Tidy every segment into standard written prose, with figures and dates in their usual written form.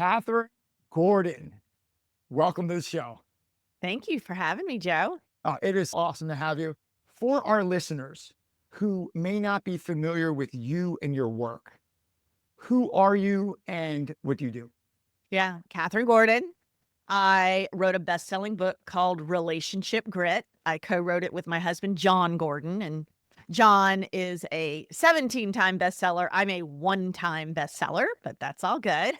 Kathryn Gordon. Welcome to the show. Thank you for having me, Joe. It is awesome to have you. For our listeners who may not be familiar with you and your work, who are you and what do you do? Yeah, Kathryn Gordon. I wrote a best-selling book called Relationship Grit. I co-wrote it with my husband, Jon Gordon, and Jon is a 17-time bestseller. I'm a one-time bestseller, but that's all good.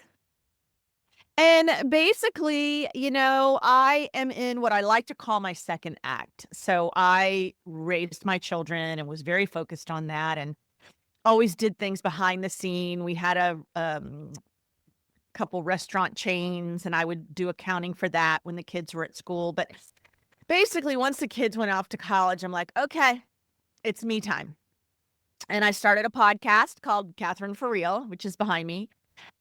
And basically, I am in what I like to call my second act. So I raised my children and was very focused on that and always did things behind the scene. We had a couple restaurant chains and I would do accounting for that when the kids were at school. But basically, once the kids went off to college, I'm like, okay, it's me time. And I started a podcast called Kathryn for Real, which is behind me,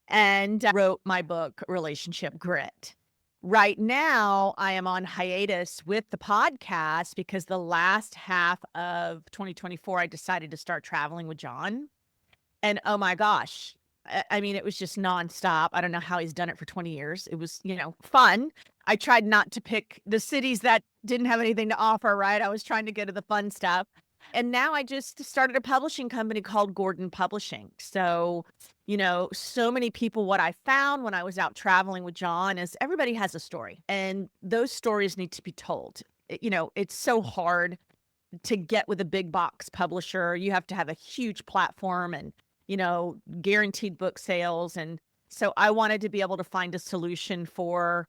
and wrote my book, Relationship Grit. Right now, I am on hiatus with the podcast because the last half of 2024, I decided to start traveling with Jon. And oh my gosh, I mean, it was just nonstop. I don't know how he's done it for 20 years. It was, fun. I tried not to pick the cities that didn't have anything to offer, right? I was trying to go to the fun stuff. And now I just started a publishing company called Gordon Publishing. So, so many people, what I found when I was out traveling with Jon is everybody has a story and those stories need to be told. It's so hard to get with a big box publisher. You have to have a huge platform and, guaranteed book sales. And so I wanted to be able to find a solution for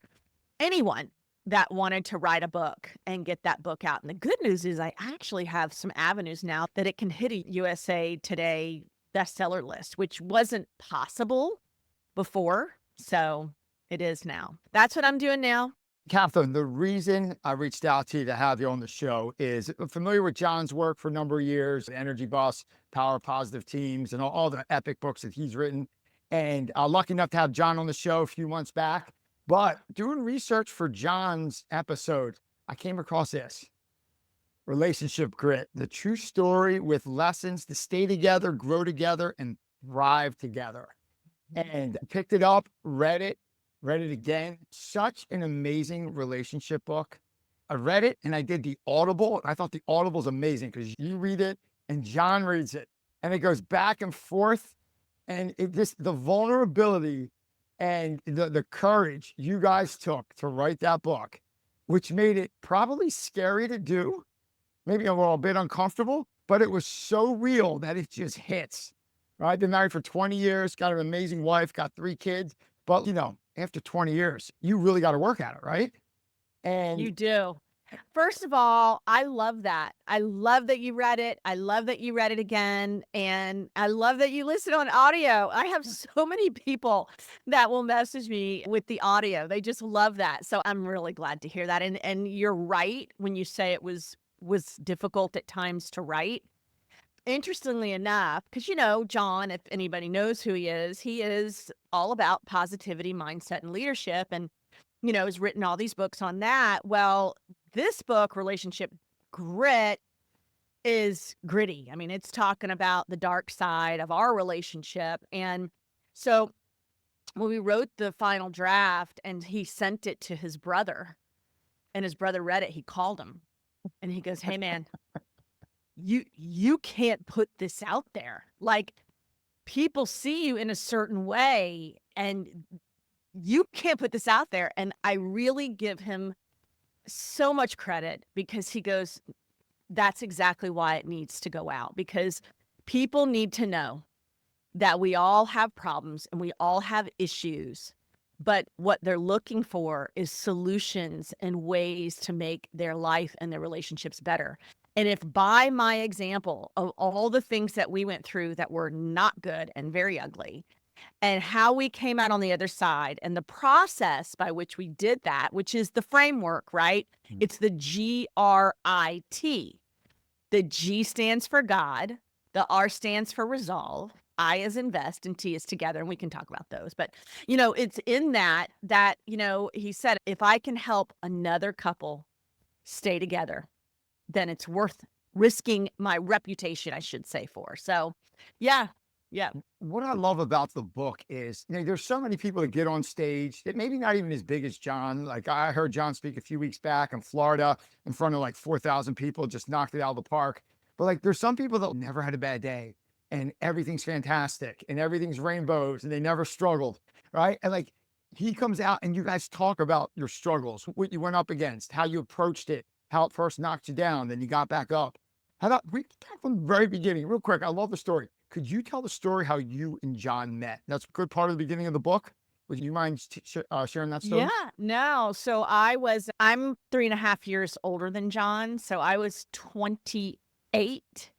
anyone that wanted to write a book and get that book out. And the good news is I actually have some avenues now that it can hit a USA Today bestseller list, which wasn't possible before. So it is now. That's what I'm doing now. Kathryn, the reason I reached out to you to have you on the show is I'm familiar with Jon's work for a number of years, Energy Bus, Power Positive Teams, and all the epic books that he's written. And lucky enough to have Jon on the show a few months back. But doing research for Jon's episode, I came across this. Relationship Grit, the true story with lessons to stay together, grow together, and thrive together. And picked it up, read it again. Such an amazing relationship book. I read it and I did the Audible. I thought the Audible is amazing because you read it and Jon reads it and it goes back and forth. And it just, the vulnerability and the courage you guys took to write that book, which made it probably scary to do, maybe a little bit uncomfortable, but it was so real that it just hits. Right? I've been married for 20 years, got an amazing wife, got 3 kids, but after 20 years, you really got to work at it, right? And You do. First of all, I love that. I love that you read it. I love that you read it again. And I love that you listen on audio. I have so many people that will message me with the audio. They just love that. So I'm really glad to hear that. And you're right when you say it was difficult at times to write. Interestingly enough, because Jon, if anybody knows who he is all about positivity, mindset, and leadership. And has written all these books on that. Well, this book, Relationship Grit, is gritty. I mean, it's talking about the dark side of our relationship. And so when we wrote the final draft and he sent it to his brother and his brother read it, he called him and he goes, "Hey man, you can't put this out there. Like people see you in a certain way and you can't put this out there." And I really give him so much credit because he goes, that's exactly why it needs to go out, because people need to know that we all have problems and we all have issues, but what they're looking for is solutions and ways to make their life and their relationships better. And if by my example of all the things that we went through that were not good and very ugly, and how we came out on the other side and the process by which we did that, which is the framework, right? It's the G.R.I.T. The G stands for God, the R stands for resolve, I is invest, and T is together, and we can talk about those. But, it's in that, he said, if I can help another couple stay together, then it's worth risking my reputation, I should say, for. So, yeah, Yeah. What I love about the book is, there's so many people that get on stage that maybe not even as big as Jon. Like I heard Jon speak a few weeks back in Florida in front of like 4,000 people, just knocked it out of the park. But like there's some people that never had a bad day and everything's fantastic and everything's rainbows and they never struggled. Right. And like he comes out and you guys talk about your struggles, what you went up against, how you approached it, how it first knocked you down, then you got back up. How about we talk from the very beginning, real quick? I love the story. Could you tell the story how you and Jon met? That's a good part of the beginning of the book. Would you mind sharing that story? Yeah, no. So I'm 3.5 years older than Jon. So I was 28.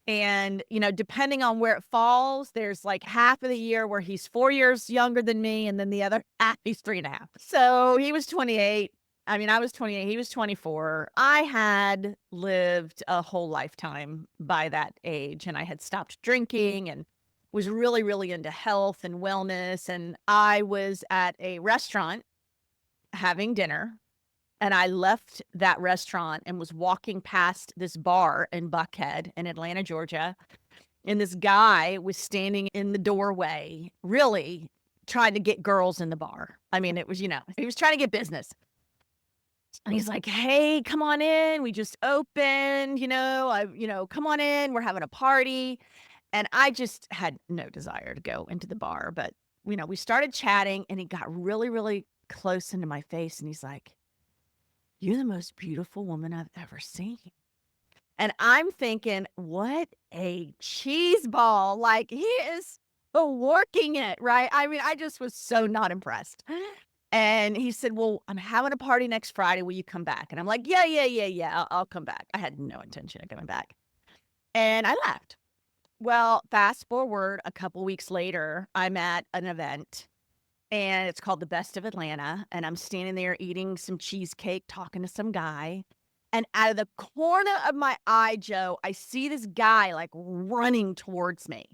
And, depending on where it falls, there's like half of the year where he's 4 years younger than me. And then the other half, he's 3.5. So he was 28. I mean, I was 28. He was 24. I had lived a whole lifetime by that age, and I had stopped drinking and was really, really into health and wellness. And I was at a restaurant having dinner, and I left that restaurant and was walking past this bar in Buckhead in Atlanta, Georgia. And this guy was standing in the doorway, really trying to get girls in the bar. I mean, it was, he was trying to get business. And he's like, "Hey, come on in. We just opened, come on in. We're having a party." And I just had no desire to go into the bar. But, we started chatting and he got really, really close into my face. And he's like, "You're the most beautiful woman I've ever seen." And I'm thinking, what a cheese ball. Like he is working it, right? I mean, I just was so not impressed. And he said, "Well, I'm having a party next Friday. Will you come back?" And I'm like, "Yeah, yeah, yeah, yeah. I'll come back." I had no intention of coming back. And I left. Well, fast forward a couple weeks later, I'm at an event and it's called the Best of Atlanta. And I'm standing there eating some cheesecake, talking to some guy. And out of the corner of my eye, Joe, I see this guy like running towards me.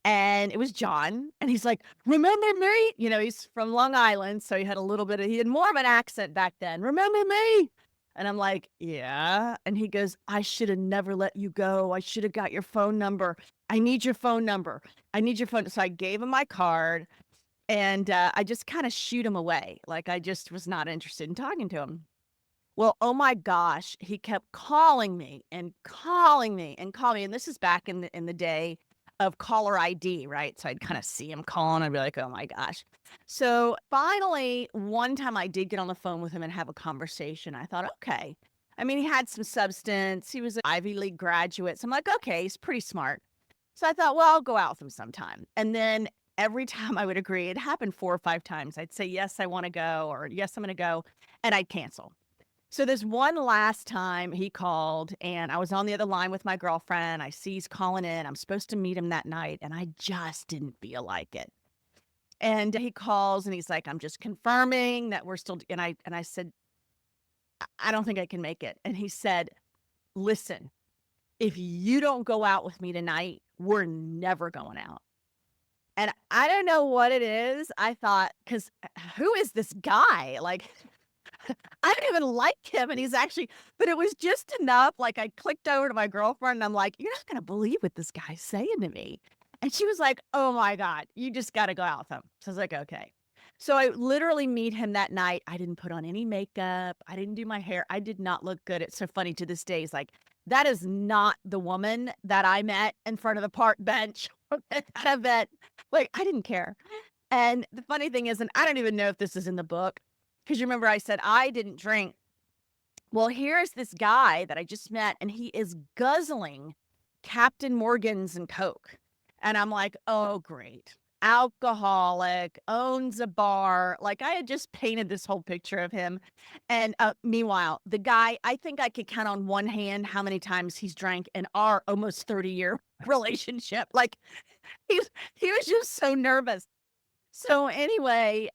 And it was Jon, and he's like, "Remember me?" He's from Long Island, so he had more of an accent back then. "Remember me?" And I'm like, "Yeah." And he goes, "I should have never let you go. I should have got your phone number. I need your phone number. I need your phone." So I gave him my card, and I just kind of shoot him away. Like I just was not interested in talking to him. Well, oh my gosh, he kept calling me and calling me and calling me. And this is back in the day of caller ID, right? So I'd kind of see him calling. I'd be like, "Oh my gosh." So finally, one time I did get on the phone with him and have a conversation. I thought, okay. I mean, he had some substance. He was an Ivy League graduate. So I'm like, okay, he's pretty smart. So I thought, well, I'll go out with him sometime. And then every time I would agree, it happened 4 or 5 times. I'd say, "Yes, I want to go," or "Yes, I'm going to go." And I'd cancel. So this one last time he called and I was on the other line with my girlfriend. I see he's calling in. I'm supposed to meet him that night and I just didn't feel like it. And he calls and he's like, "I'm just confirming that we're still," and I said, "I don't think I can make it." And he said, "Listen, if you don't go out with me tonight, we're never going out." And I don't know what it is. I thought, because who is this guy? Like, I don't even like him, and but it was just enough, like, I clicked over to my girlfriend, and I'm like, "You're not gonna believe what this guy's saying to me." And she was like, "Oh my god, you just gotta go out with him." So I was like, "Okay." So I literally meet him that night. I didn't put on any makeup. I didn't do my hair. I did not look good. It's so funny to this day. It's like, that is not the woman that I met in front of the park bench at that event. Like, I didn't care. And the funny thing is, and I don't even know if this is in the book, because you remember I said I didn't drink. Well, here's this guy that I just met, and he is guzzling Captain Morgan's and Coke. And I'm like, "Oh, great. Alcoholic, owns a bar." Like I had just painted this whole picture of him. And meanwhile, the guy, I think I could count on one hand how many times he's drank in our almost 30-year relationship. Like he was just so nervous. So anyway,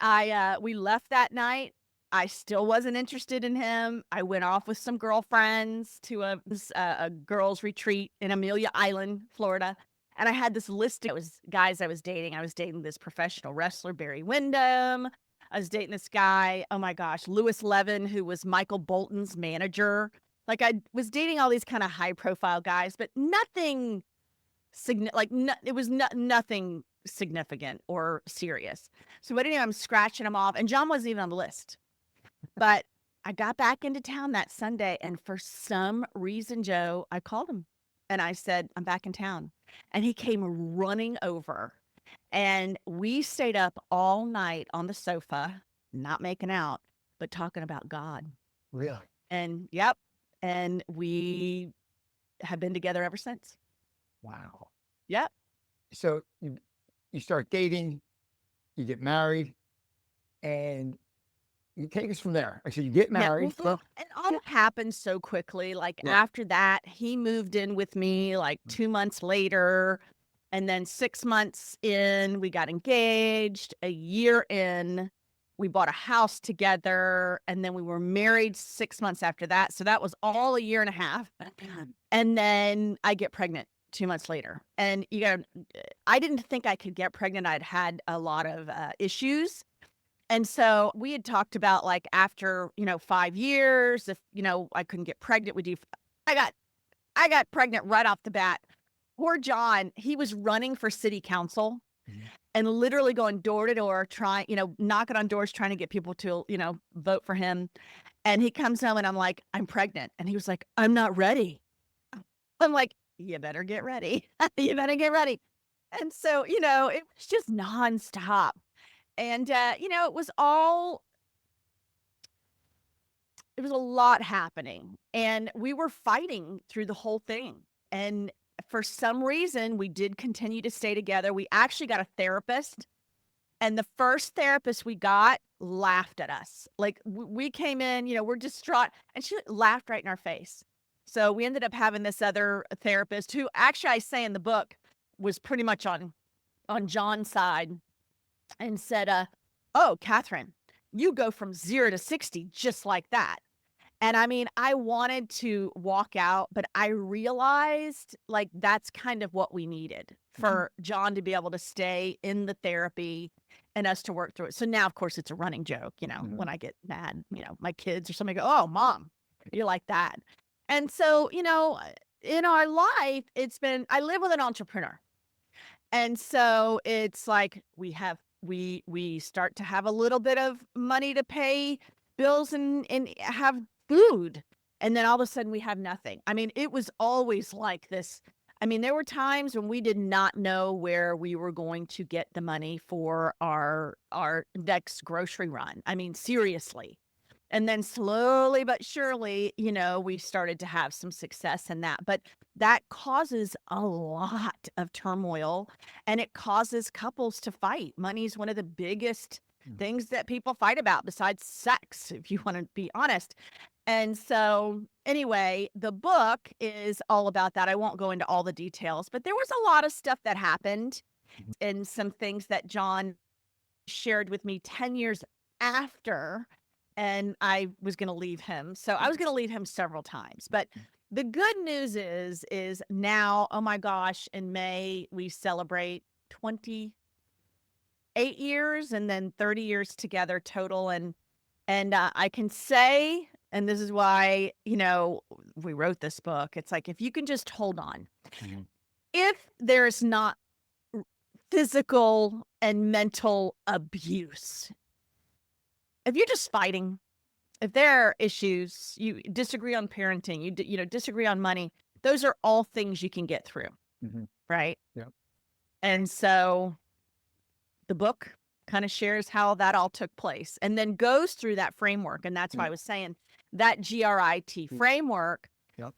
we left that night. I still wasn't interested in him. I went off with some girlfriends to a girls' retreat in Amelia Island, Florida. And I had this list of guys I was dating. I was dating this professional wrestler, Barry Windham. I was dating this guy, oh my gosh, Lewis Levin, who was Michael Bolton's manager. Like I was dating all these kind of high profile guys, but nothing it was nothing significant or serious. So anyway, I'm scratching them off, and John wasn't even on the list. But I got back into town that Sunday, and for some reason, Joe, I called him and I said, I'm back in town. And he came running over, and we stayed up all night on the sofa, not making out, but talking about God. Really? And yep. And we have been together ever since. Wow. Yep. So you start dating, you get married, and you take us from there. Actually, you get Yeah, married. well, and all that happened so quickly. Like Yeah. after that, he moved in with me like 2 months later. And then 6 months in, we got engaged. A year in, we bought a house together. And then we were married 6 months after that. So that was all a year and a half. And then I get pregnant 2 months later. And I didn't think I could get pregnant. I'd had a lot of issues. And so we had talked about like after, 5 years, if, I couldn't get pregnant, I got pregnant right off the bat. Poor John, he was running for city council and literally going door to door, trying, knocking on doors, trying to get people to, vote for him. And he comes home and I'm like, I'm pregnant. And he was like, I'm not ready. I'm like, you better get ready. You better get ready. And so, it was just nonstop. And, it was a lot happening, and we were fighting through the whole thing. And for some reason, we did continue to stay together. We actually got a therapist, and the first therapist we got laughed at us. Like we came in, we're distraught, and she laughed right in our face. So we ended up having this other therapist who actually I say in the book was pretty much on John's side and said, oh, Kathryn, you go from 0 to 60 just like that. And I mean, I wanted to walk out, but I realized like that's kind of what we needed for John to be able to stay in the therapy and us to work through it. So now, of course, it's a running joke, when I get mad, my kids or somebody go, oh, mom, you're like that. And so, in our life, I live with an entrepreneur. And so it's like we start to have a little bit of money to pay bills and have food. And then all of a sudden we have nothing. I mean, it was always like this. I mean, there were times when we did not know where we were going to get the money for our next grocery run. I mean, seriously. And then slowly but surely, we started to have some success in that. But that causes a lot of turmoil, and it causes couples to fight. Money is one of the biggest things that people fight about besides sex, if you want to be honest. And so anyway, the book is all about that. I won't go into all the details, but there was a lot of stuff that happened and some things that John shared with me 10 years after, and I was going to leave him. So I was going to leave him several times, but the good news is now, oh my gosh, in May, we celebrate 28 years and then 30 years together total. And I can say, and this is why, we wrote this book. It's like, if you can just hold on, if there's not physical and mental abuse, if you're just fighting, if there are issues, you disagree on parenting, you disagree on money, those are all things you can get through. Right. Yeah. And so the book kind of shares how that all took place and then goes through that framework. And that's why I was saying that G.R.I.T framework. Yep.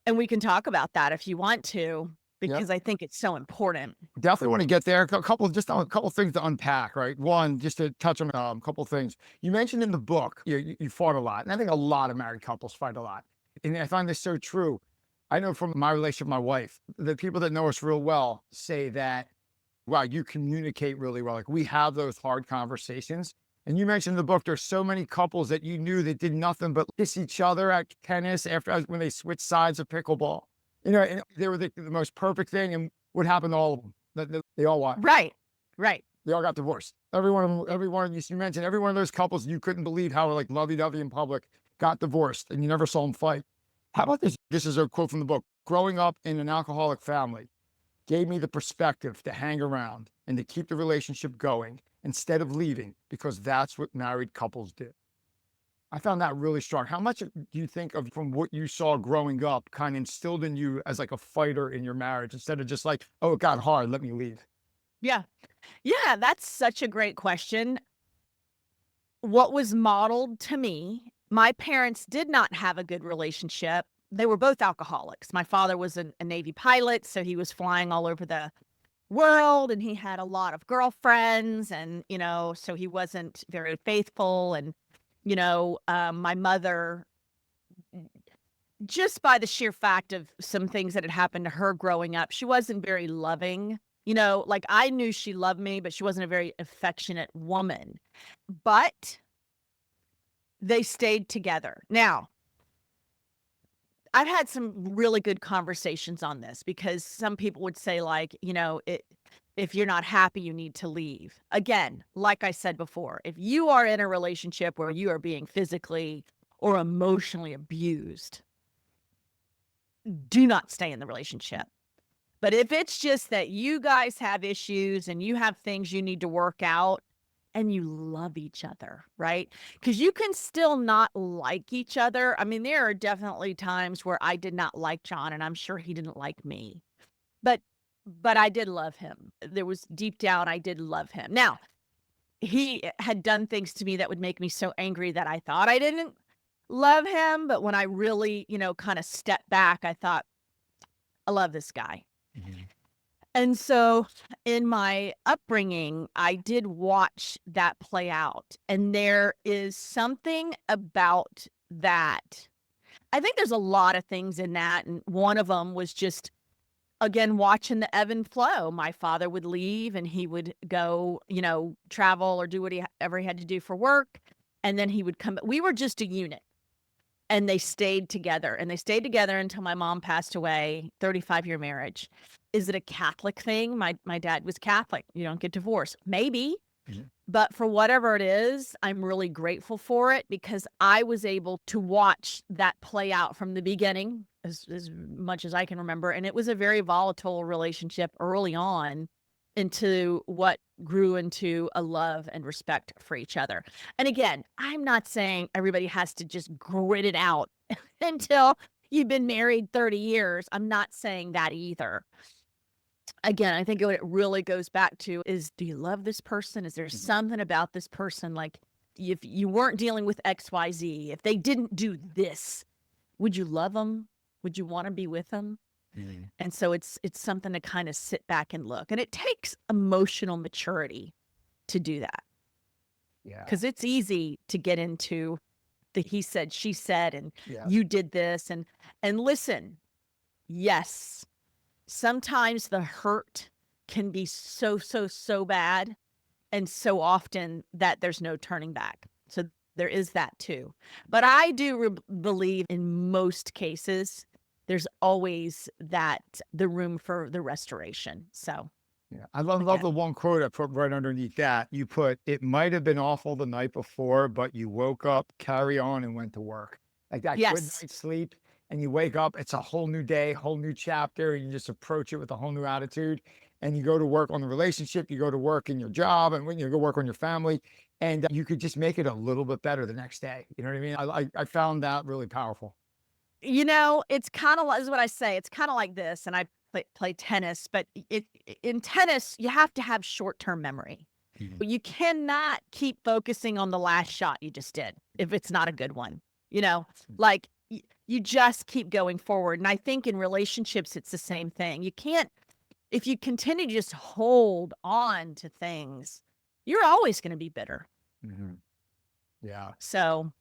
And we can talk about that if you want to, because I think it's so important. Definitely want to get there. A couple things to unpack, right? One, just to touch on a couple things. You mentioned in the book, you fought a lot. And I think a lot of married couples fight a lot. And I find this so true. I know from my relationship with my wife, the people that know us real well say that, wow, you communicate really well. Like we have those hard conversations. And you mentioned in the book, there's so many couples that you knew that did nothing but kiss each other at tennis when they switched sides of pickleball. And they were the most perfect thing. And what happened to all of them? They all what? Right. They all got divorced. Every one of them, you mentioned every one of those couples, you couldn't believe how like lovey-dovey in public got divorced and you never saw them fight. How about this? This is a quote from the book. Growing up in an alcoholic family, gave me the perspective to hang around and to keep the relationship going instead of leaving, because that's what married couples do. I found that really strong. How much do you think of from what you saw growing up kind of instilled in you as like a fighter in your marriage instead of just like, oh, it got hard, let me leave? Yeah. Yeah, that's such a great question. What was modeled to me, my parents did not have a good relationship. They were both alcoholics. My father was a Navy pilot, so he was flying all over the world and he had a lot of girlfriends and, so he wasn't very faithful. And, my mother, just by the sheer fact of some things that had happened to her growing up, she wasn't very loving. Like I knew she loved me, but she wasn't a very affectionate woman. But they stayed together. Now, I've had some really good conversations on this because some people would say like, if you're not happy, you need to leave. Again, like I said before, if you are in a relationship where you are being physically or emotionally abused, do not stay in the relationship. But if it's just that you guys have issues and you have things you need to work out and you love each other, right? Because you can still not like each other. I mean, there are definitely times where I did not like Jon, and I'm sure he didn't like me. But I did love him. There was deep down, I did love him. Now, he had done things to me that would make me so angry that I thought I didn't love him. But when I really, kind of stepped back, I thought, I love this guy. Mhm. And so in my upbringing, I did watch that play out. And there is something about that. I think there's a lot of things in that. And one of them was just, again, watching the ebb and flow. My father would leave and he would go, travel or do whatever he had to do for work. And then he would come. We were just a unit. And they stayed together. And they stayed together until my mom passed away, 35-year marriage. Is it a Catholic thing? My dad was Catholic. You don't get divorced. Maybe. Mhm. But for whatever it is, I'm really grateful for it because I was able to watch that play out from the beginning as much as I can remember. And it was a very volatile relationship early on into what grew into a love and respect for each other. And again, I'm not saying everybody has to just grit it out until you've been married 30 years. I'm not saying that either. Again, I think what it really goes back to is, do you love this person? Is there Mhm. something about this person? Like if you weren't dealing with XYZ, if they didn't do this, would you love them? Would you want to be with them? Mhm. And so it's something to kind of sit back and look. And it takes emotional maturity to do that Yeah. because it's easy to get into the he said, she said, and Yeah. you did this. And listen, yes, sometimes the hurt can be so, so, so bad and so often that there's no turning back. So there is that too. But I do believe in most cases, there's always the room for the restoration. So Yeah. I love again, the one quote I put right underneath that. You put, it might have been awful the night before, but you woke up, carry on, and went to work. Like that good yes, night's sleep, and you wake up, it's a whole new day, whole new chapter, and you just approach it with a whole new attitude. And you go to work on the relationship, you go to work in your job, and when you go work on your family, and you could just make it a little bit better the next day. You know what I mean? I found that really powerful. it's kind of like, is what I say. It's kind of like this. And I play tennis, but in tennis, you have to have short-term memory. Mhm. But you cannot keep focusing on the last shot you just did if it's not a good one. Like you just keep going forward. And I think in relationships, it's the same thing. You can't, if you continue to just hold on to things, you're always going to be bitter. Mhm. Yeah. So,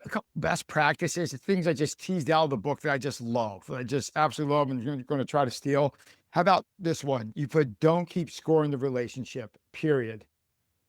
A couple best practices, things I just teased out of the book that I just love, that I just absolutely love and going to try to steal. How about this one? You put, don't keep scoring the relationship, period.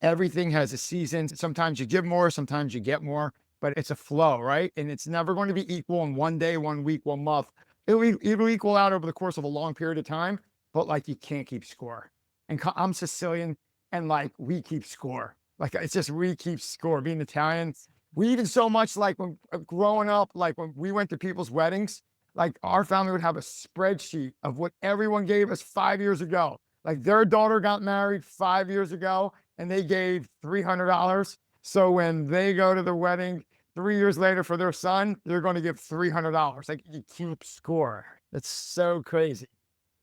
Everything has a season. Sometimes you give more, sometimes you get more, but it's a flow, right? And it's never going to be equal in one day, 1 week, 1 month. It'll equal out over the course of a long period of time, but like you can't keep score. And I'm Sicilian, and like we keep score. Like it's just we keep score. Being Italian, we even so much like when growing up, like when we went to people's weddings, Like our family would have a spreadsheet of what everyone gave us 5 years ago. Like their daughter got married 5 years ago and they gave $300. So when they go to the wedding 3 years later for their son, they're going to give $300. Like you keep score. That's so crazy.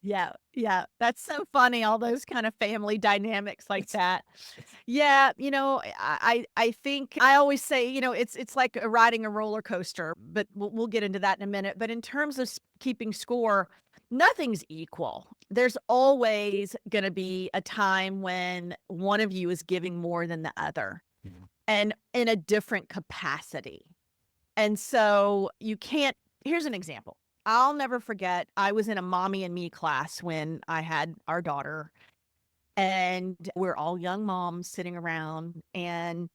Yeah, yeah. That's so funny, all those kind of family dynamics like that. Yeah, I think I always say, it's like riding a roller coaster, but we'll get into that in a minute. But in terms of keeping score, nothing's equal. There's always going to be a time when one of you is giving more than the other, Mhm. and in a different capacity. And so you can't. Here's an example. I'll never forget, I was in a mommy and me class when I had our daughter, and we're all young moms sitting around, and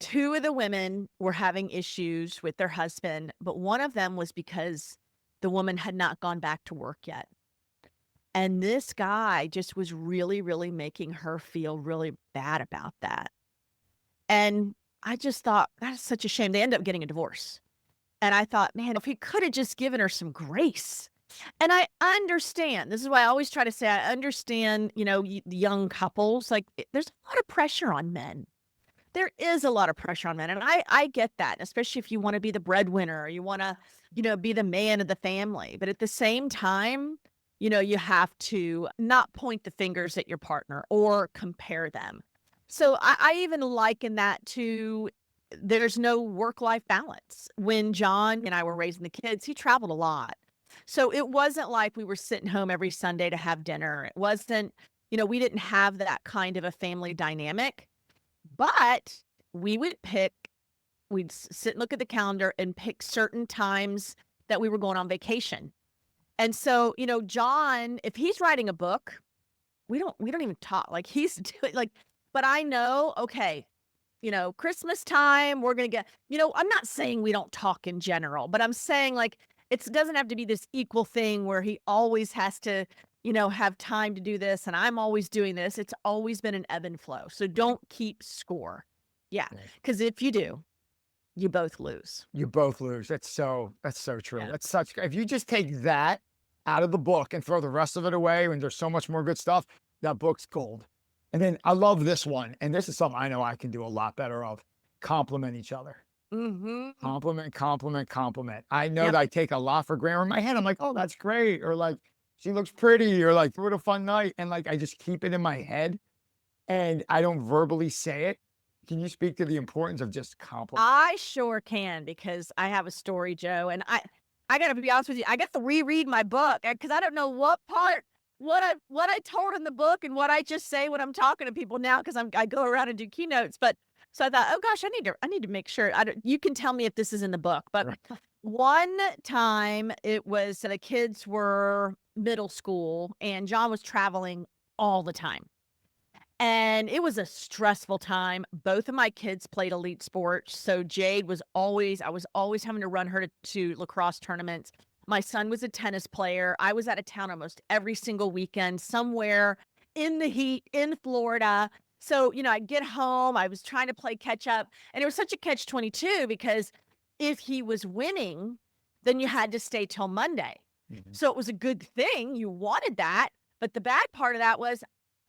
two of the women were having issues with their husband, but one of them was because the woman had not gone back to work yet. And this guy just was really, really making her feel really bad about that. And I just thought, that's such a shame. They end up getting a divorce. And I thought, man, if he could have just given her some grace. And I understand. This is why I always try to say I understand, the young couples. Like, there's a lot of pressure on men. There is a lot of pressure on men. And I get that, especially if you want to be the breadwinner or you want to, be the man of the family. But at the same time, you have to not point the fingers at your partner or compare them. So I even liken that to there's no work-life balance. When John and I were raising the kids, he traveled a lot. So it wasn't like we were sitting home every Sunday to have dinner. It wasn't, we didn't have that kind of a family dynamic, but we would we'd sit and look at the calendar and pick certain times that we were going on vacation. And so, John, if he's writing a book, we don't even talk. Like he's doing like, but I know, okay, Christmas time, we're going to get, I'm not saying we don't talk in general, but I'm saying like, it doesn't have to be this equal thing where he always has to, have time to do this. And I'm always doing this. It's always been an ebb and flow. So don't keep score. Yeah. Right. Because if you do, you both lose. You both lose. That's so true. Yeah. That's such, if you just take that out of the book and throw the rest of it away when there's so much more good stuff, that book's gold. And then I love this one. And this is something I know I can do a lot better of. Compliment each other. Mm-hmm. Compliment, compliment, compliment. I know Yep. that I take a lot for granted in my head. I'm like, oh, that's great. Or like, she looks pretty. Or like, what a fun night. And like, I just keep it in my head and I don't verbally say it. Can you speak to the importance of just compliment? I sure can, because I have a story, Joe, and I got to be honest with you. I got to reread my book because I don't know what part, what I told in the book and what I just say when I'm talking to people now, because I go around and do keynotes. But so I thought, oh gosh, I need to make sure. You can tell me if this is in the book. But Right. one time it was the kids were middle school and John was traveling all the time. And it was a stressful time. Both of my kids played elite sports. So I was always having to run her to lacrosse tournaments. My son was a tennis player. I was out of town almost every single weekend, somewhere in the heat in Florida. So, I'd get home. I was trying to play catch up. And it was such a catch-22 because if he was winning, then you had to stay till Monday. Mhm. So it was a good thing. You wanted that. But the bad part of that was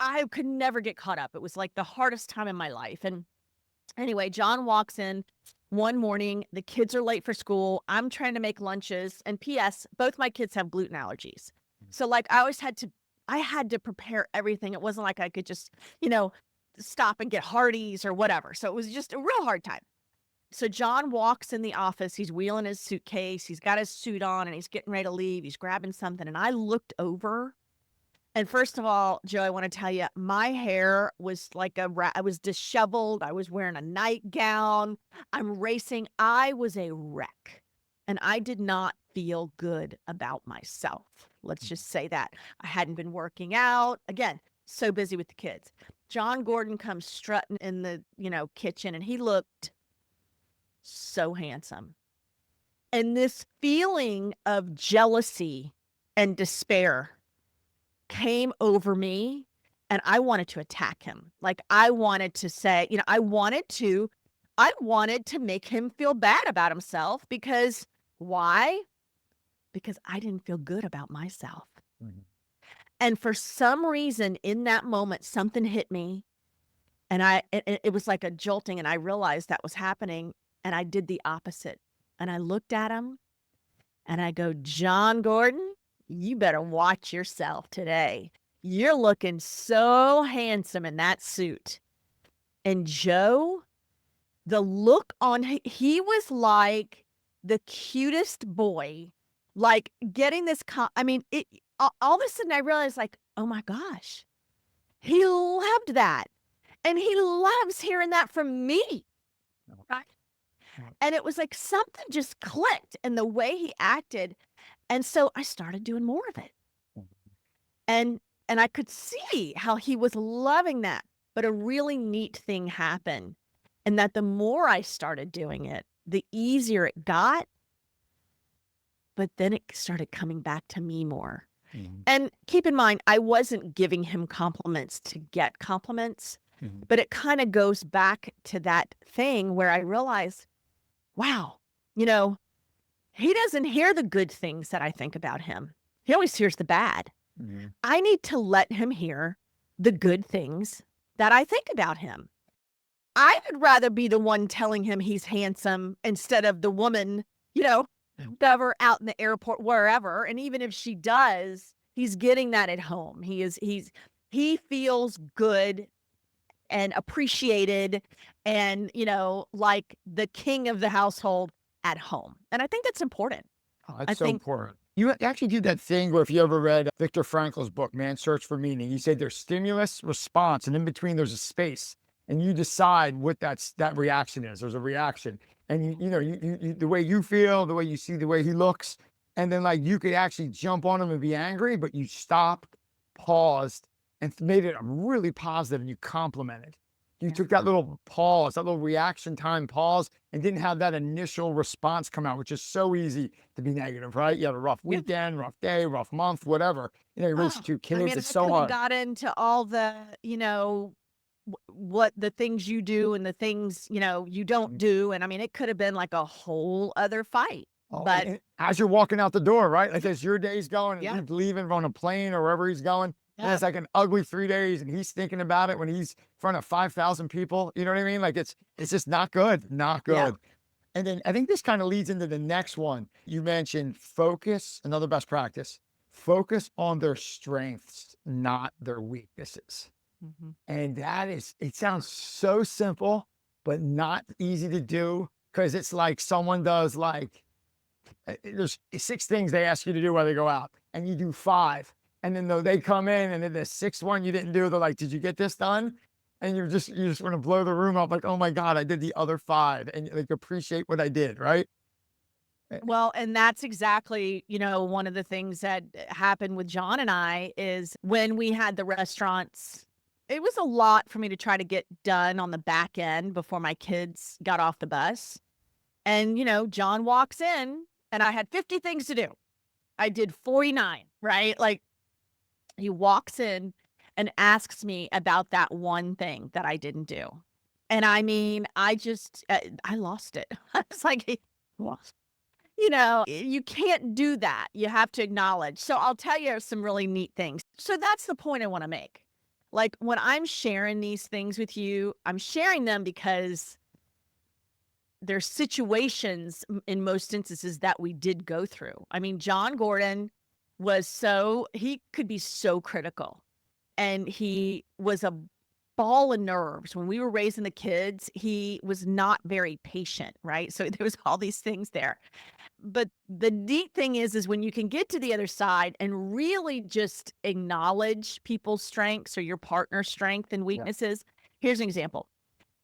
I could never get caught up. It was like the hardest time in my life. And anyway, John walks in one morning. The kids are late for school. I'm trying to make lunches. And P.S., both my kids have gluten allergies. So like I had to prepare everything. It wasn't like I could just, stop and get Hardee's or whatever. So it was just a real hard time. So John walks in the office. He's wheeling his suitcase. He's got his suit on and he's getting ready to leave. He's grabbing something. And I looked over. And first of all, Joe, I want to tell you, my hair was like I was disheveled. I was wearing a nightgown. I'm racing. I was a wreck. And I did not feel good about myself. Let's just say that. I hadn't been working out. Again, so busy with the kids. Jon Gordon comes strutting in the, kitchen, and he looked so handsome. And this feeling of jealousy and despair came over me, and I wanted to attack him. Like I wanted to say, I wanted to make him feel bad about himself, because why? because I didn't feel good about myself. Mhm. And for some reason in that moment, something hit me and it was like a jolting and I realized that was happening and I did the opposite. And I looked at him and I go, Jon Gordon, you better watch yourself today. You're looking so handsome in that suit. And Joe, the look on he was like the cutest boy, like getting this I mean, all of a sudden I realized like, oh my gosh, he loved that. And he loves hearing that from me. Right. Right. And it was like something just clicked in the way he acted. And so I started doing more of it. Mhm. And I could see how he was loving that. But a really neat thing happened. And that the more I started doing it, the easier it got. But then it started coming back to me more. Mhm. And keep in mind, I wasn't giving him compliments to get compliments, Mhm. but it kind of goes back to that thing where I realized, wow, you know, he doesn't hear the good things that I think about him. He always hears the bad. Mhm. I need to let him hear the good things that I think about him. I would rather be the one telling him he's handsome instead of the woman, you know, ever out in the airport, wherever. And even if she does, he's getting that at home. He feels good and appreciated and, like the king of the household at home. And I think that's important. Oh, I that's so think, important. You actually do that thing where if you ever read Viktor Frankl's book, Man's Search for Meaning, he said there's stimulus, response, and in between there's a space. And you decide what that reaction is. There's a reaction. And you the way you feel, the way you see the way he looks. And then like you could actually jump on him and be angry, but you stopped, paused, and made it really positive and you complimented. You yeah. took that little pause, that little reaction time pause, and didn't have that initial response come out, which is so easy to be negative, right? You had a rough Yeah. weekend, rough day, rough month, whatever. You raised Oh, two I kids. mean, It's I so could have hard. got into all the, what the things you do and the things, you don't Mhm. do. And I mean, it could have been like a whole other fight. Oh, But and as you're walking out the door, right? Like as your day's going and yeah, he's leaving on a plane or wherever he's going, and yeah. it's like an ugly 3 days, and he's thinking about it when he's in front of 5,000 people. You know what I mean? Like it's just not good, not Yeah. good. And then I think this kind of leads into the next one. You mentioned focus, another best practice. Focus on their strengths, not their weaknesses. Mhm. And it sounds so simple, but not easy to do because it's like someone does like, there's 6 things they ask you to do while they go out, and you do 5. And then though they come in and then the 6th one you didn't do, they're like, did you get this done? And you just want to blow the room up like, oh my God, I did the other 5. And like appreciate what I did, right? Well, and that's exactly, one of the things that happened with John and I is when we had the restaurants, it was a lot for me to try to get done on the back end before my kids got off the bus. And, John walks in and I had 50 things to do. I did 49, right? Like he walks in and asks me about that one thing that I didn't do. And I mean, I lost it. I was like, "Hey, lost." You can't do that. You have to acknowledge. So I'll tell you some really neat things. So that's the point I want to make. Like when I'm sharing these things with you, I'm sharing them because there's situations in most instances that we did go through. I mean, Jon Gordon he could be so critical and he was a ball of nerves. When we were raising the kids, he was not very patient, right? So there was all these things there. But the neat thing is when you can get to the other side and really just acknowledge people's strengths or your partner's strength and Yeah. weaknesses. Here's an example.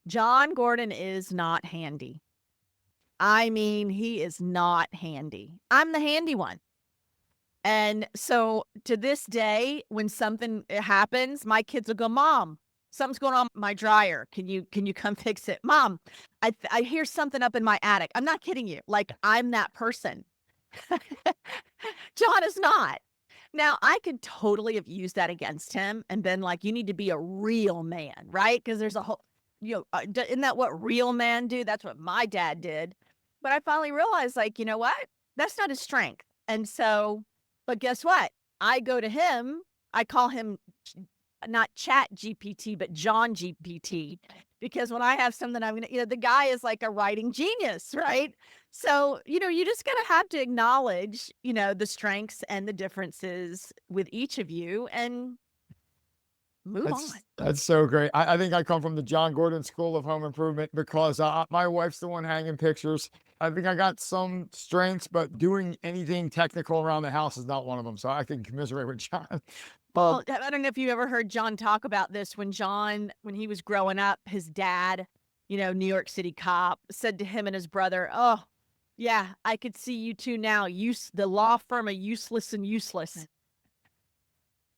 Jon Gordon is not handy. I mean, he is not handy. I'm the handy one. And so to this day, when something happens, my kids will go, Mom, something's going on with my dryer. Can you come fix it? Mom, I hear something up in my attic. I'm not kidding you. Like I'm that person. John is not. Now, I could totally have used that against him and been like, you need to be a real man, right? Because there's a whole, isn't that what real men do? That's what my dad did. But I finally realized, like, you know what? That's not his strength. And so, but guess what? I go to him, I call him not Chat GPT, but Jon GPT, because when I have something I'm gonna, the guy is like a writing genius, right? So, you just gotta have to acknowledge, the strengths and the differences with each of you and move on. That's so great. I think I come from the Jon Gordon School of Home Improvement because my wife's the one hanging pictures. I think I got some strengths, but doing anything technical around the house is not one of them. So I can commiserate with Jon. Well, I don't know if you ever heard Jon talk about this. When he was growing up, his dad, New York City cop, said to him and his brother, "Oh, yeah, I could see you two now. The law firm of useless and useless."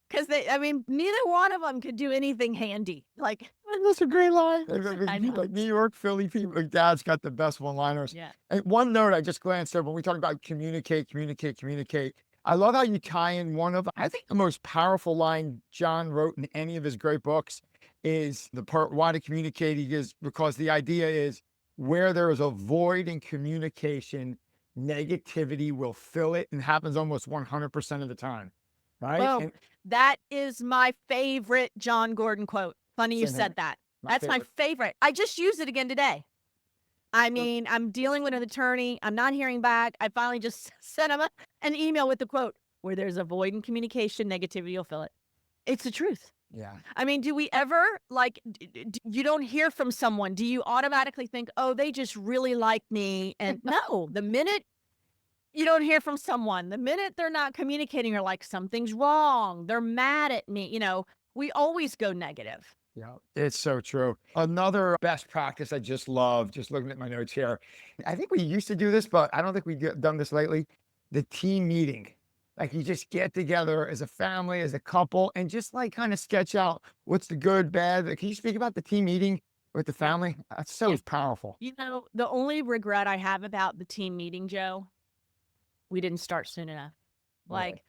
Because neither one of them could do anything handy. Like, that's a great line. I know. Like New York, Philly people, like Dad's got the best one-liners. Yeah. And one note I just glanced over when we talk about communicate. I love how you tie in I think the most powerful line Jon wrote in any of his great books is the part why to communicate. Because the idea is where there is a void in communication, negativity will fill it and happens almost 100% of the time. Right? Well, that is my favorite Jon Gordon quote. Funny you said that. That's my favorite. I just used it again today. I'm dealing with an attorney. I'm not hearing back. I finally just sent him an email with the quote, where there's a void in communication, negativity will fill it. It's the truth. Yeah. Do we ever, you don't hear from someone, do you automatically think, oh, they just really like me? And no, the minute you don't hear from someone, the minute they're not communicating, you're like, something's wrong. They're mad at me. We always go negative. Yeah, it's so true. Another best practice I just love, just looking at my notes here. I think we used to do this, but I don't think we've done this lately. The team meeting. Like you just get together as a family, as a couple, and just like kind of sketch out what's the good, bad. Can you speak about the team meeting with the family? That's so powerful. The only regret I have about the team meeting, Joe, we didn't start soon enough. Like,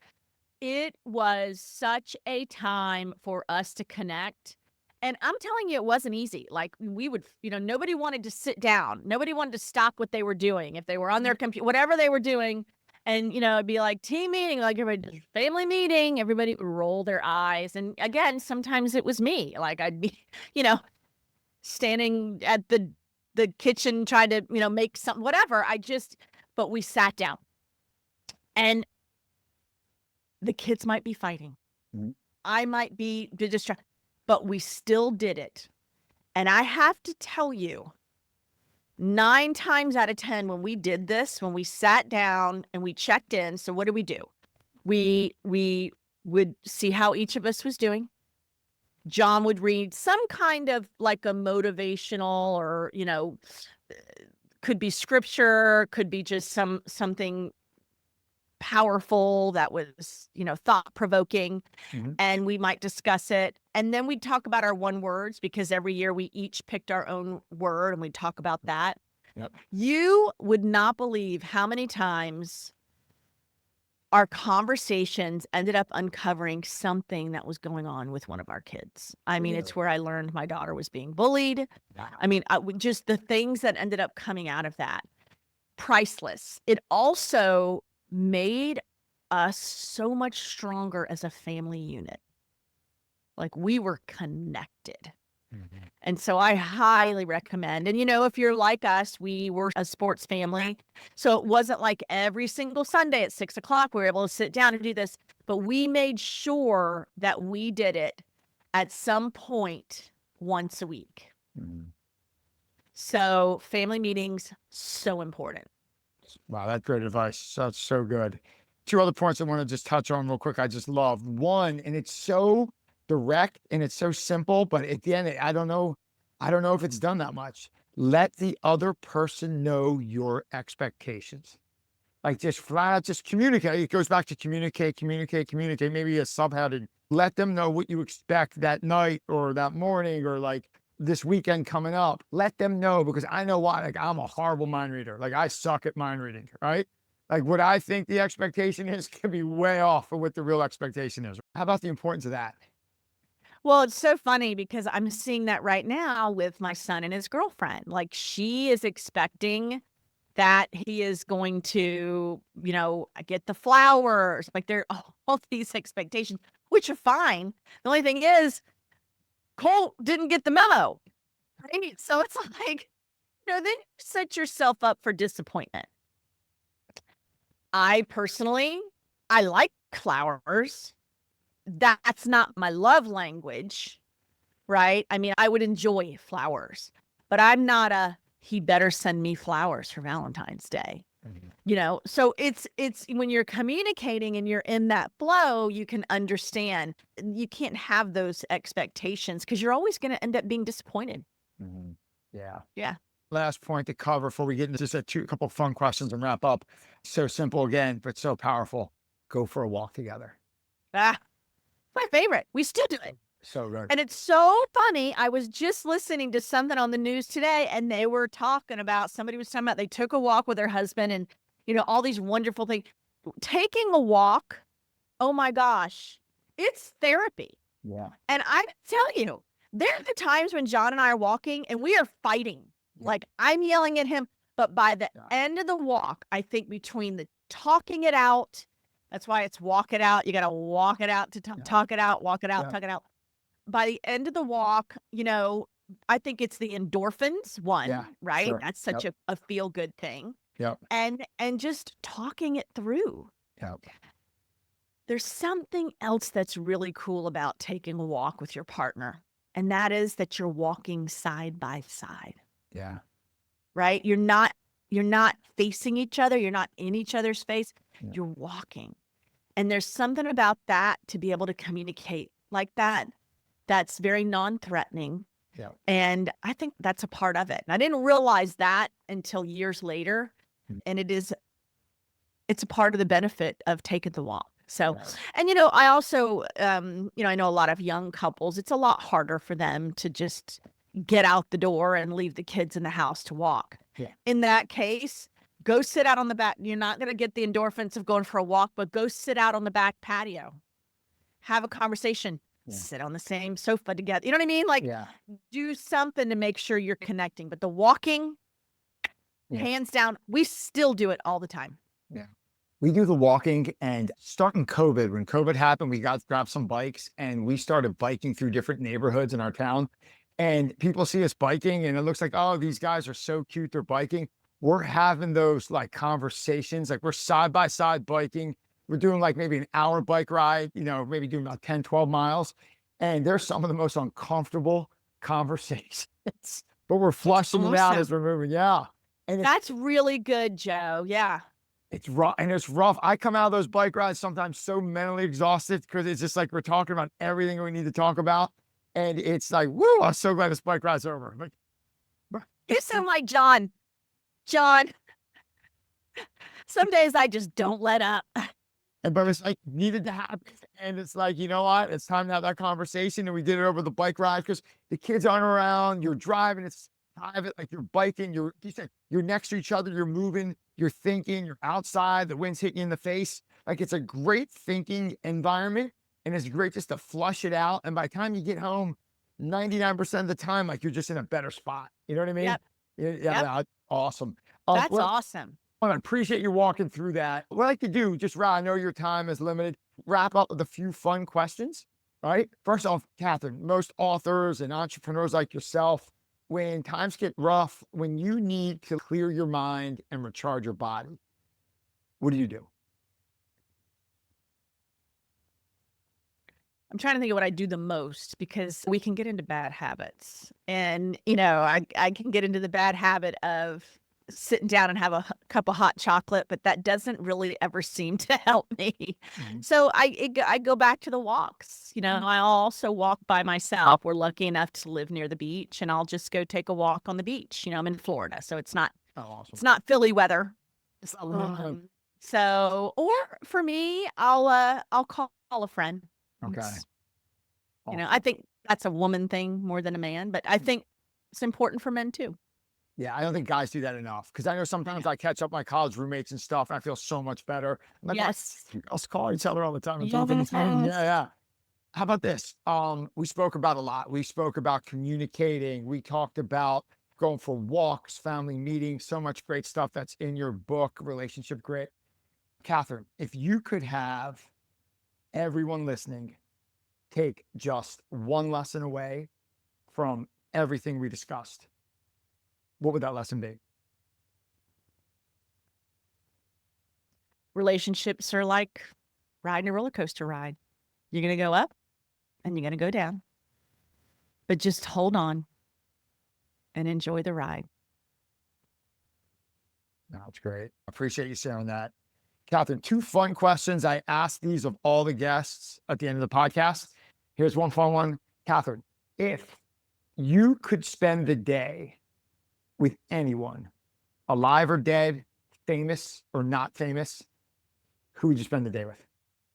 it was such a time for us to connect. And I'm telling you, it wasn't easy. Like, we would, nobody wanted to sit down. Nobody wanted to stop what they were doing. If they were on their computer, whatever they were doing, and, it'd be like team meeting, like everybody, family meeting, everybody would roll their eyes. And again, sometimes it was me. Like, I'd be, standing at the kitchen trying to, make something, whatever. But we sat down. And the kids might be fighting. Mhm. I might be distracted, but we still did it. And I have to tell you, 9 times out of 10, when we did this, when we sat down and we checked in, so what did we do? We would see how each of us was doing. Jon would read some kind of like a motivational or, could be scripture, could be just something powerful that was, thought-provoking. Mhm. And we might discuss it. And then we'd talk about our one words, because every year we each picked our own word and we'd talk about that. Yep. You would not believe how many times our conversations ended up uncovering something that was going on with one of our kids. It's where I learned my daughter was being bullied. Wow. Just the things that ended up coming out of that. Priceless. It also made us so much stronger as a family unit. Like, we were connected. Mhm. And so I highly recommend. And, if you're like us, we were a sports family. So it wasn't like every single Sunday at 6:00, we were able to sit down and do this. But we made sure that we did it at some point once a week. Mhm. So family meetings, so important. Wow, that's great advice. That's so good. 2 other points I want to just touch on real quick. I just love one, and it's so direct and it's so simple, but at the end, I don't know if it's done that much. Let the other person know your expectations. Like just flat out, just communicate. It goes back to communicate. Maybe a subheading. Let them know what you expect that night or that morning or like this weekend coming up. Let them know, because I know why. Like, I'm a horrible mind reader. Like, I suck at mind reading, right? Like, what I think the expectation is can be way off of what the real expectation is. How about the importance of that? Well, it's so funny because I'm seeing that right now with my son and his girlfriend. Like, she is expecting that he is going to, get the flowers. Like there are all these expectations, which are fine. The only thing is, Cole didn't get the memo. Right? So it's like, then you set yourself up for disappointment. I personally, I like flowers. That's not my love language, right? I mean, I would enjoy flowers, but I'm not he better send me flowers for Valentine's Day. So it's when you're communicating and you're in that flow, you can understand. You can't have those expectations because you're always going to end up being disappointed. Yeah. Yeah. Last point to cover before we get into just a couple of fun questions and wrap up. So simple again, but so powerful. Go for a walk together. My favorite. We still do it. So good. And it's so funny. I was just listening to something on the news today, and they were talking about, somebody was talking about they took a walk with their husband and, all these wonderful things. Taking a walk, oh my gosh, it's therapy. Yeah. And I tell you, there are the times when Jon and I are walking and we are fighting. Like I'm yelling at him, but by the end of the walk, I think between the talking it out, that's why it's walk it out. You got to walk it out to talk it out, walk it out, talk it out. By the end of the walk, I think it's the endorphins right? Sure. That's such a feel good thing. Yep. And just talking it through. Yep. There's something else that's really cool about taking a walk with your partner, and that is that you're walking side by side. Yeah. Right? You're not facing each other. You're not in each other's face. Yeah. You're walking. And there's something about that to be able to communicate like that. That's very non-threatening. Yeah. And I think that's a part of it. And I didn't realize that until years later. And it's a part of the benefit of taking the walk. So, and I also, I know a lot of young couples, it's a lot harder for them to just get out the door and leave the kids in the house to walk. Yeah. In that case, go sit out on the back. You're not going to get the endorphins of going for a walk, but go sit out on the back patio. Have a conversation. Yeah. Sit on the same sofa together. You know what I mean? Like do something to make sure you're connecting. But the walking, hands down, we still do it all the time. Yeah. We do the walking, and starting COVID, when COVID happened, we got to grab some bikes and we started biking through different neighborhoods in our town. And people see us biking and it looks like, oh, these guys are so cute, they're biking. We're having those like conversations, like we're side by side biking. We're doing like maybe an hour bike ride, maybe doing about 10, 12 miles. And there's some of the most uncomfortable conversations, but we're flushing them out as we're moving. Yeah. And that's really good, Joe. Yeah. It's rough, and it's rough. I come out of those bike rides sometimes so mentally exhausted because it's just like we're talking about everything we need to talk about. And it's like, woo, I'm so glad this bike ride's over. Like, you sound like Jon. Jon, some days I just don't let up. But it's like needed to happen. And it's like, you know what? It's time to have that conversation. And we did it over the bike ride because the kids aren't around. You're driving. It's private. Like you're biking. You're next to each other. You're moving. You're thinking. You're outside. The wind's hitting you in the face. Like it's a great thinking environment. And it's great just to flush it out. And by the time you get home, 99% of the time, like you're just in a better spot. You know what I mean? Yep. Yeah. Awesome. That's awesome. I appreciate you walking through that. What I like to do, I know your time is limited, wrap up with a few fun questions, right? First off, Kathryn, most authors and entrepreneurs like yourself, when times get rough, when you need to clear your mind and recharge your body, what do? I'm trying to think of what I do the most because we can get into bad habits. And, I can get into the bad habit of sitting down and have a cup of hot chocolate, but that doesn't really ever seem to help me. Mm-hmm. So I go back to the walks. I'll also walk by myself. We're lucky enough to live near the beach, and I'll just go take a walk on the beach. I'm in Florida, so it's not It's not Philly weather. So, or for me, I'll call a friend. Okay. I think that's a woman thing more than a man, but I think it's important for men too. Yeah, I don't think guys do that enough because I know sometimes I catch up my college roommates and stuff, and I feel so much better. I'm like, yes. Let's call each other all the time. Yes. Yeah. How about this? We spoke about a lot. We spoke about communicating. We talked about going for walks, family meetings, so much great stuff that's in your book, Relationship Grit. Kathryn, if you could have everyone listening take just one lesson away from everything we discussed, what would that lesson be? Relationships are like riding a roller coaster ride. You're going to go up and you're going to go down. But just hold on and enjoy the ride. That's great. I appreciate you sharing that. Kathryn, 2 fun questions. I ask these of all the guests at the end of the podcast. Here's one fun one. Kathryn, if you could spend the day with anyone, alive or dead, famous or not famous, who would you spend the day with?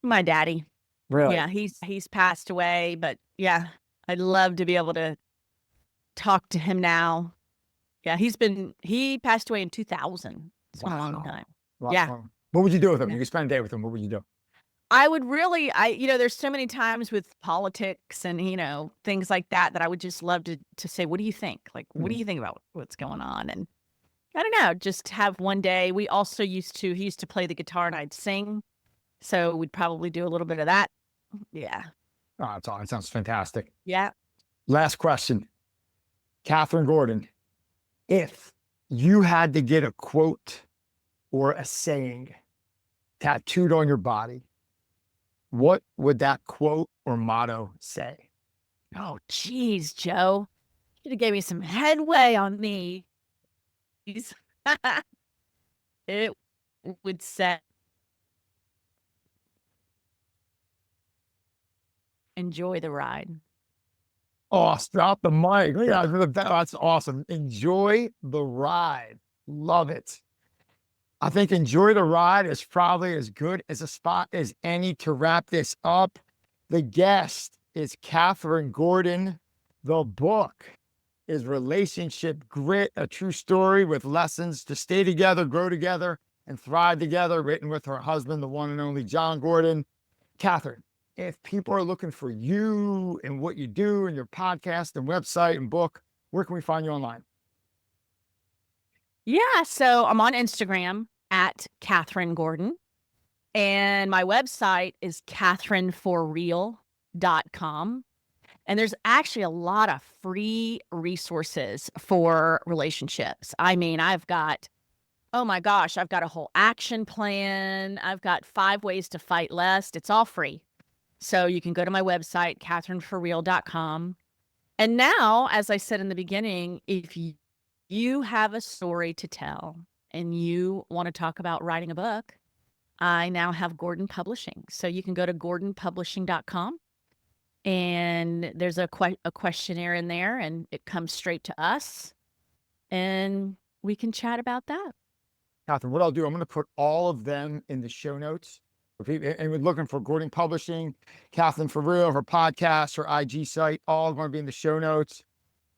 My daddy. Really? Yeah, he's passed away, but yeah, I'd love to be able to talk to him now. Yeah, he passed away in 2000. It's been a long time. Yeah. Fun. What would you do with him? Yeah. You could spend a day with him. What would you do? I would really, there's so many times with politics and, things like that, that I would just love to say, what do you think? Like, what do you think about what's going on? And I don't know, just have one day. We also he used to play the guitar and I'd sing. So we'd probably do a little bit of that. Yeah. Oh, that's all. It sounds fantastic. Yeah. Last question. Kathryn Gordon, if you had to get a quote or a saying tattooed on your body, what would that quote or motto say? Oh, geez, Joe. You could have gave me some headway on these. It would say, enjoy the ride. Oh, stop the mic. Yeah, that's awesome. Enjoy the ride. Love it. I think enjoy the ride is probably as good as a spot as any to wrap this up. The guest is Kathryn Gordon. The book is Relationship Grit, a true story with lessons to stay together, grow together, and thrive together, written with her husband, the one and only Jon Gordon. Kathryn, if people are looking for you and what you do and your podcast and website and book, where can we find you online? Yeah, so I'm on Instagram at Kathryn Gordon, and my website is kathrynforreal.com. And there's actually a lot of free resources for relationships. I mean, oh my gosh, I've got a whole action plan. I've got 5 ways to fight less. It's all free. So you can go to my website, kathrynforreal.com. And now, as I said in the beginning, if you have a story to tell and you want to talk about writing a book, I now have Gordon Publishing. So you can go to gordonpublishing.com and there's a questionnaire in there and it comes straight to us and we can chat about that. Kathryn, what I'll do, I'm going to put all of them in the show notes. And we're looking for Gordon Publishing, Kathryn For Real, her podcast, her IG site, all going to be in the show notes.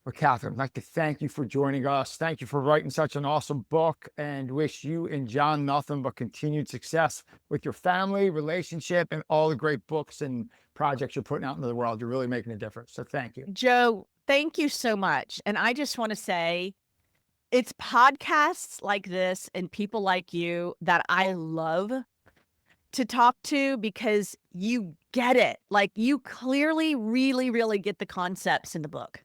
But Kathryn, I'd like to thank you for joining us. Thank you for writing such an awesome book and wish you and Jon nothing but continued success with your family, relationship, and all the great books and projects you're putting out into the world. You're really making a difference. So thank you. Joe, thank you so much. And I just want to say, it's podcasts like this and people like you that I love to talk to because you get it. Like you clearly really, really get the concepts in the book.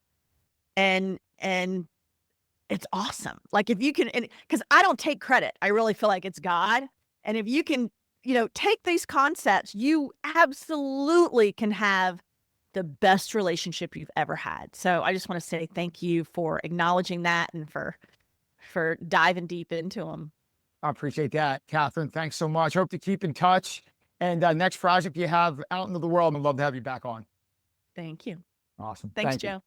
And it's awesome. Like if you can, because I don't take credit. I really feel like it's God. And if you can, take these concepts, you absolutely can have the best relationship you've ever had. So I just want to say thank you for acknowledging that and for diving deep into them. I appreciate that. Kathryn, thanks so much. Hope to keep in touch. And next project you have out into the world, I'd love to have you back on. Thank you. Awesome. Thanks, Thank you. Joe.